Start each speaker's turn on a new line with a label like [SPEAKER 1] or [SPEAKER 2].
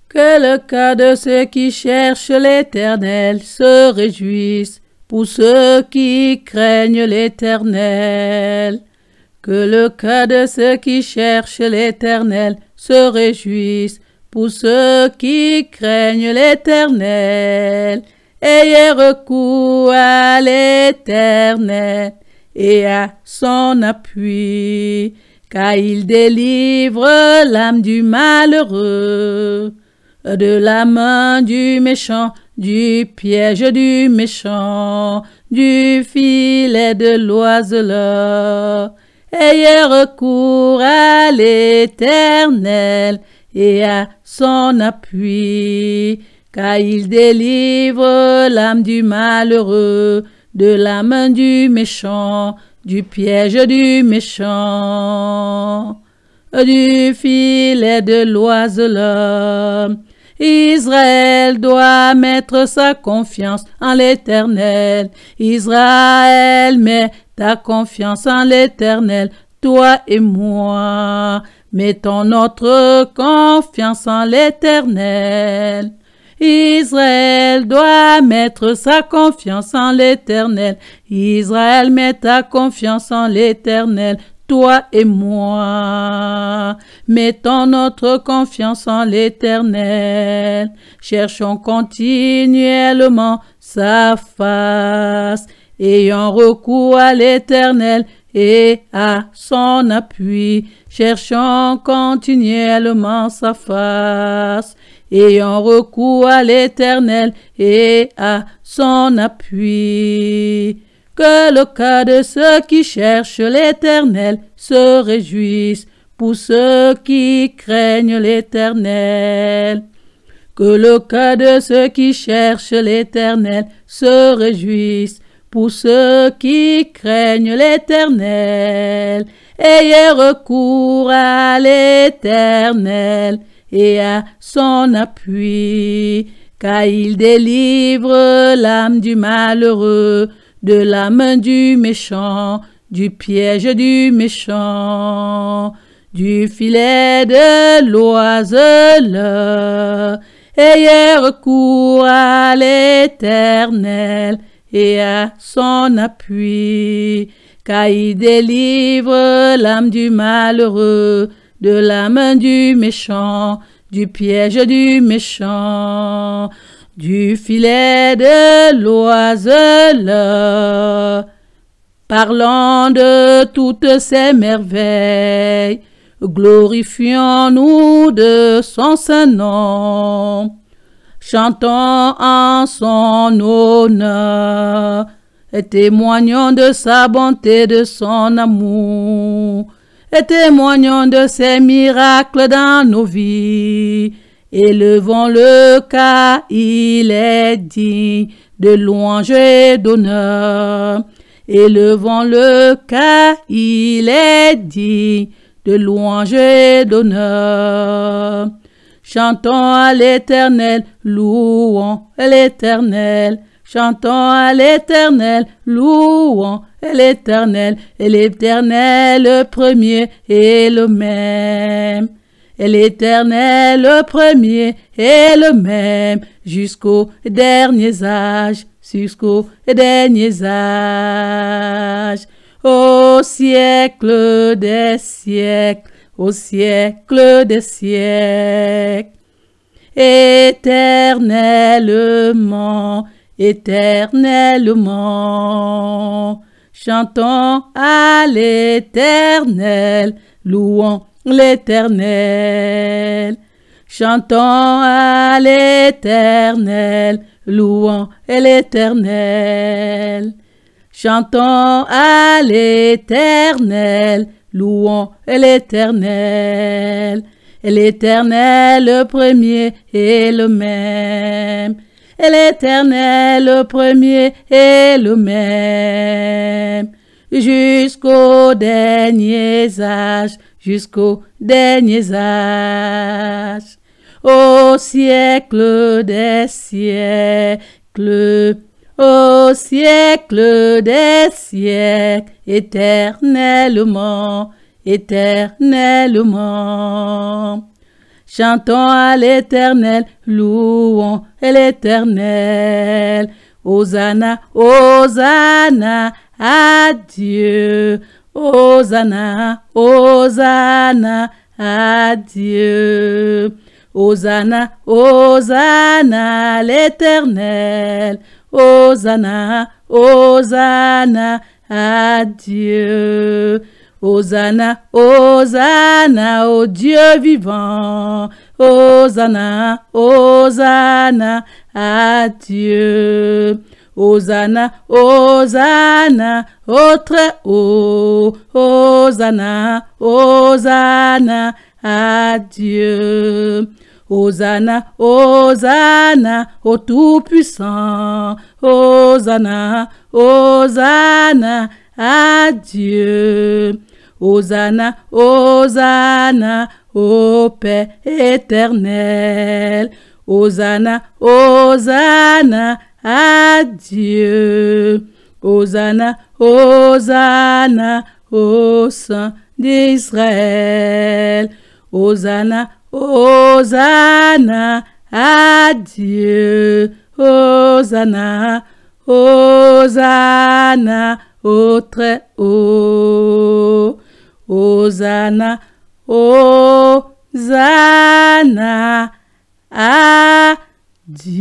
[SPEAKER 1] Que le cœur de ceux qui cherchent l'Éternel se réjouisse, pour ceux qui craignent l'Éternel. Que le cœur de ceux qui cherchent l'Éternel se réjouisse, pour ceux qui craignent l'Éternel. Ayez recours à l'Éternel et à son appui, car il délivre l'âme du malheureux de la main du méchant, du piège du méchant, du filet de l'oiseleur. Ayez recours à l'Éternel et à son appui, car il délivre l'âme du malheureux de la main du méchant, du piège du méchant, du filet de l'oiseleur. Israël doit mettre sa confiance en l'Éternel. Israël, met ta confiance en l'Éternel, toi et moi. Mettons notre confiance en l'Éternel. Israël doit mettre sa confiance en l'Éternel. Israël, met ta confiance en l'Éternel, toi et moi. Mettons notre confiance en l'Éternel. Cherchons continuellement sa face. Ayons recours à l'Éternel et à son appui. Cherchons continuellement sa face. Ayons recours à l'Éternel et à son appui. Que le cœur de ceux qui cherchent l'Éternel se réjouisse, pour ceux qui craignent l'Éternel. Que le cœur de ceux qui cherchent l'Éternel se réjouisse, pour ceux qui craignent l'Éternel. Ayez recours à l'Éternel et à son appui, car il délivre l'âme du malheureux de la main du méchant, du piège du méchant, du filet de l'oiseleur. Ayez recours à l'Éternel et à son appui, car il délivre l'âme du malheureux de la main du méchant, du piège du méchant, du filet de l'oiseleur. Parlons de toutes ces merveilles, glorifions-nous de son saint nom. Chantons en son honneur et témoignons de sa bonté, de son amour, et témoignons de ses miracles dans nos vies. Élevons-le car il est digne de louange et d'honneur. Élevons-le car il est digne de louange et d'honneur. Chantons à l'Éternel, louons l'Éternel. Chantons à l'Éternel, louons l'Éternel. Et l'Éternel le premier et le même. Et l'Éternel le premier et le même jusqu'aux derniers âges, jusqu'aux derniers âges. Au siècle des siècles, au siècle des siècles. Éternellement, éternellement. Chantons à l'Éternel, louons l'Éternel. Chantons à l'Éternel, louons l'Éternel. Chantons à l'Éternel, louons l'Éternel. Et l'Éternel le premier et le même. Et l'Éternel le premier et le même. Jusqu'aux derniers âges, jusqu'aux derniers âges. Au siècle des siècles, au siècle des siècles, éternellement, éternellement. Chantons à l'Éternel, louons l'Éternel. Hosanna, Hosanna à Dieu. Hosanna, Hosanna à Dieu. Hosanna, Hosanna à l'Éternel. Hosanna, Hosanna à Dieu. Hosanna, Hosanna au Dieu vivant. Hosanna, Hosanna à Dieu. Hosanna, Hosanna au très haut. Hosanna, Hosanna à Dieu. Hosanna, Hosanna au Tout-Puissant. Hosanna, Hosanna à Dieu. Hosanna, Hosanna au Père éternel. Hosanna, Hosanna à Dieu. Hosanna, Hosanna au Saint d'Israël. Hosanna, Hosanna à Dieu. Hosanna, Hosanna au très haut. Hosanna, Hosanna à Dieu.